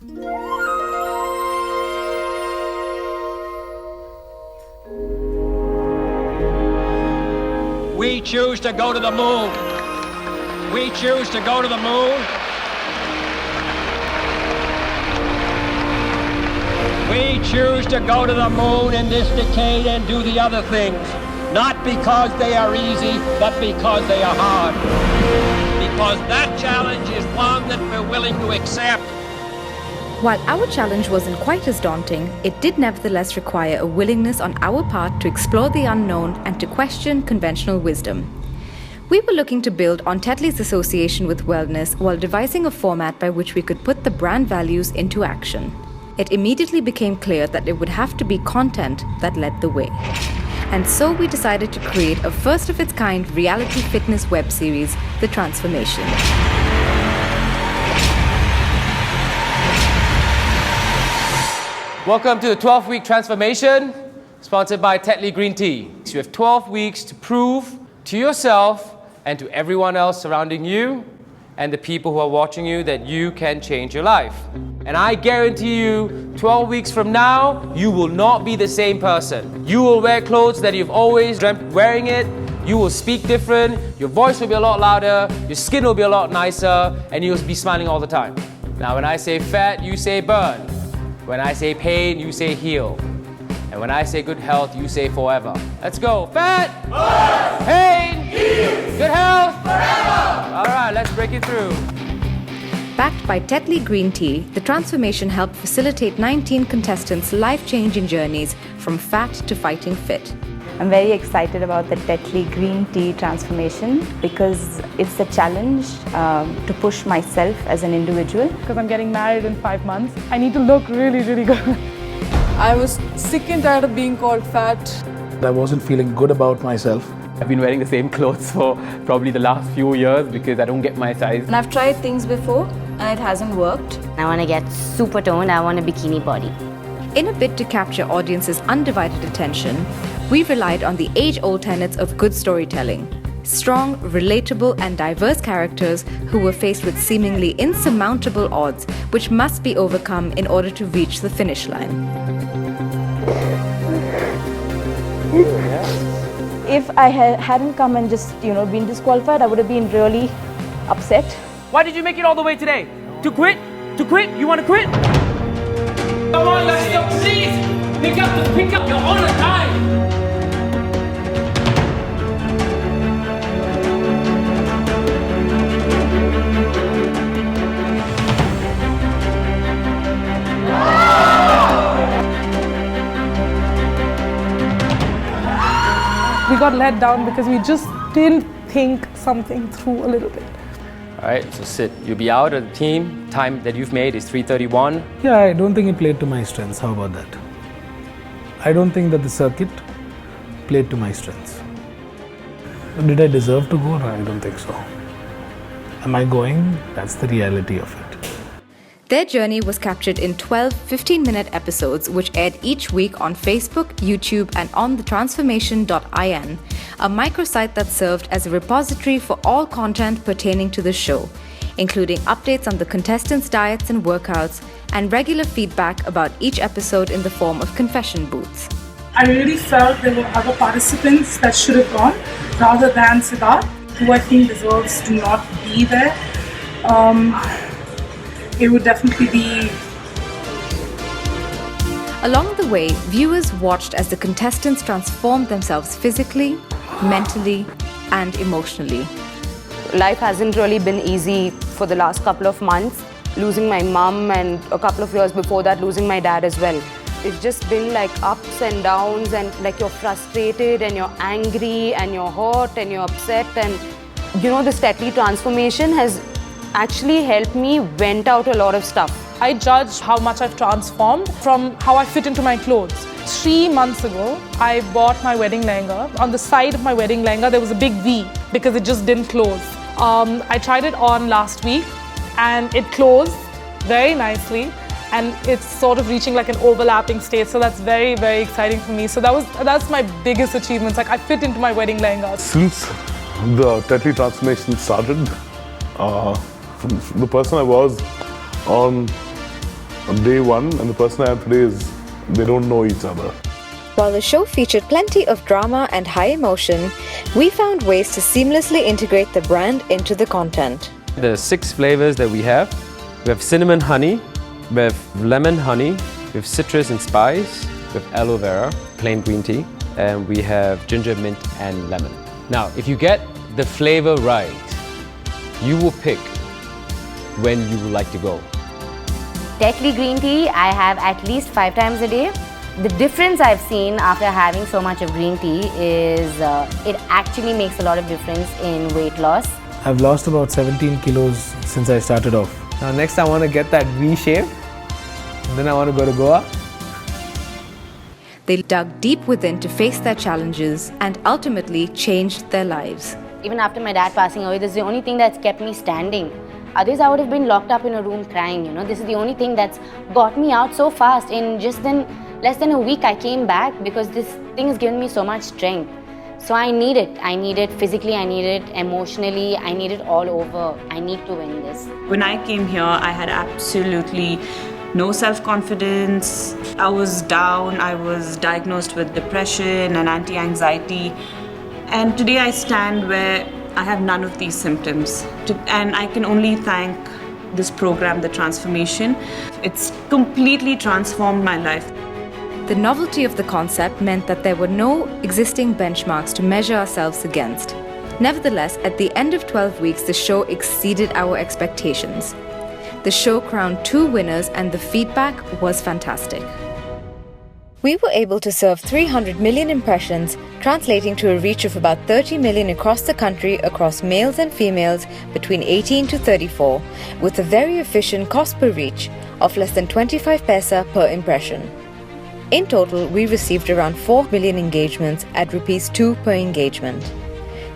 We choose to go to the moon. We choose to go to the moon. We choose to go to the moon in this decade and do the other things, not because they are easy, but because they are hard. Because that challenge is one that we're willing to accept. While our challenge wasn't quite as daunting, it did nevertheless require a willingness on our part to explore the unknown and to question conventional wisdom. We were looking to build on Tetley's association with wellness while devising a format by which we could put the brand values into action. It immediately became clear that it would have to be content that led the way. And so we decided to create a first-of-its-kind reality fitness web series, The Transformation. Welcome to the 12-week transformation, sponsored by Tetley Green Tea. So you have 12 weeks to prove to yourself and to everyone else surrounding you and the people who are watching you that you can change your life. And I guarantee you, 12 weeks from now, you will not be the same person. You will wear clothes that you've always dreamt wearing it. You will speak different. Your voice will be a lot louder. Your skin will be a lot nicer. And you'll be smiling all the time. Now, when I say fat, you say burn. When I say pain, you say heal. And when I say good health, you say forever. Let's go. Fat, burn, pain, heal, good health, forever. All right, let's break it through. Backed by Tetley Green Tea, the transformation helped facilitate 19 contestants' life-changing journeys from fat to fighting fit. I'm very excited about the Tetley Green Tea transformation because it's a challenge to push myself as an individual. Because I'm getting married in 5 months, I need to look really, really good. I was sick and tired of being called fat. I wasn't feeling good about myself. I've been wearing the same clothes for probably the last few years because I don't get my size. And I've tried things before and it hasn't worked. I want to get super toned, I want a bikini body. In a bid to capture audiences' undivided attention, we relied on the age-old tenets of good storytelling. Strong, relatable, and diverse characters who were faced with seemingly insurmountable odds, which must be overcome in order to reach the finish line. If I hadn't come and just, been disqualified, I would have been really upset. Why did you make it all the way today? To quit? To quit? You want to quit? Come on, guys, please! Pick up, you're on the time! We got let down because we just didn't think something through a little bit. All right, so sit. You'll be out of the team. Time that you've made is 3:31. Yeah, I don't think it played to my strengths. How about that? I don't think that the circuit played to my strengths. Did I deserve to go? No, I don't think so. Am I going? That's the reality of it. Their journey was captured in 12 15-minute episodes which aired each week on Facebook, YouTube, and on thetransformation.in, a microsite that served as a repository for all content pertaining to the show, including updates on the contestants' diets and workouts, and regular feedback about each episode in the form of confession booths. I really felt there were other participants that should have gone rather than Siddharth, who I think deserves to not be there. It would definitely be. Along the way, viewers watched as the contestants transformed themselves physically, mentally, and emotionally. Life hasn't really been easy for the last couple of months. Losing my mum and a couple of years before that losing my dad as well. It's just been like ups and downs and like you're frustrated and you're angry and you're hurt and you're upset, and this Tetley transformation has actually helped me vent out a lot of stuff. I judge how much I've transformed from how I fit into my clothes. 3 months ago, I bought my wedding lehenga. On the side of my wedding lehenga, there was a big V because it just didn't close. I tried it on last week and it closed very nicely, and it's sort of reaching like an overlapping state. So that's very, very exciting for me. So that's my biggest achievement. Like I fit into my wedding lehenga. Since the Tetley transformation started, the person I was on on day one and the person I am today is, they don't know each other. While the show featured plenty of drama and high emotion, we found ways to seamlessly integrate the brand into the content. The 6 flavors that we have cinnamon honey, we have lemon honey, we have citrus and spice, we have aloe vera, plain green tea, and we have ginger, mint and lemon. Now, if you get the flavor right, you will pick when you would like to go. Tetley green tea, I have at least 5 times a day. The difference I've seen after having so much of green tea is it actually makes a lot of difference in weight loss. I've lost about 17 kilos since I started off. Now next I want to get that V shape, and then I want to go to Goa. They dug deep within to face their challenges and ultimately changed their lives. Even after my dad passing away, this is the only thing that's kept me standing. Otherwise, I would have been locked up in a room crying, you know. This is the only thing that's got me out so fast. In less than a week, I came back because this thing has given me so much strength. So I need it. I need it physically, I need it emotionally, I need it all over. I need to win this. When I came here, I had absolutely no self-confidence. I was down, I was diagnosed with depression and anti-anxiety. And today I stand where I have none of these symptoms. And I can only thank this program, The Transformation. It's completely transformed my life. The novelty of the concept meant that there were no existing benchmarks to measure ourselves against. Nevertheless, at the end of 12 weeks, the show exceeded our expectations. The show crowned 2 winners and the feedback was fantastic. We were able to serve 300 million impressions, translating to a reach of about 30 million across the country across males and females between 18 to 34, with a very efficient cost per reach of less than 25 paisa per impression. In total, we received around 4 million engagements at ₹2 per engagement.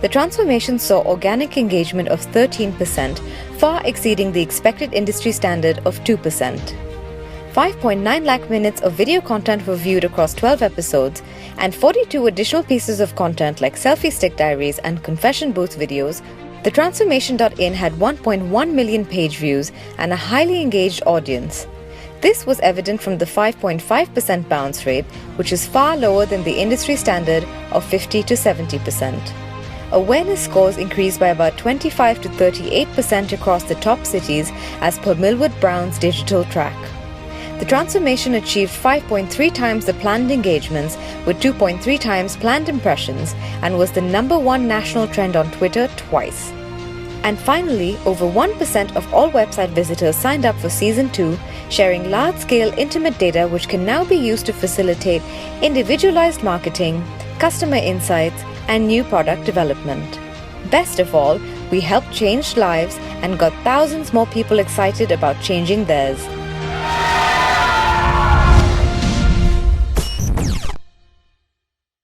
The transformation saw organic engagement of 13%, far exceeding the expected industry standard of 2%. 5.9 lakh minutes of video content were viewed across 12 episodes, and 42 additional pieces of content like selfie stick diaries and confession booth videos. The Transformation.in had 1.1 million page views and a highly engaged audience. This was evident from the 5.5% bounce rate, which is far lower than the industry standard of 50 to 70%. Awareness scores increased by about 25 to 38% across the top cities as per Millward Brown's digital track. The transformation achieved 5.3 times the planned engagements with 2.3 times planned impressions and was the #1 national trend on Twitter twice. And finally, over 1% of all website visitors signed up for Season 2, sharing large-scale intimate data which can now be used to facilitate individualized marketing, customer insights, and new product development. Best of all, we helped change lives and got thousands more people excited about changing theirs.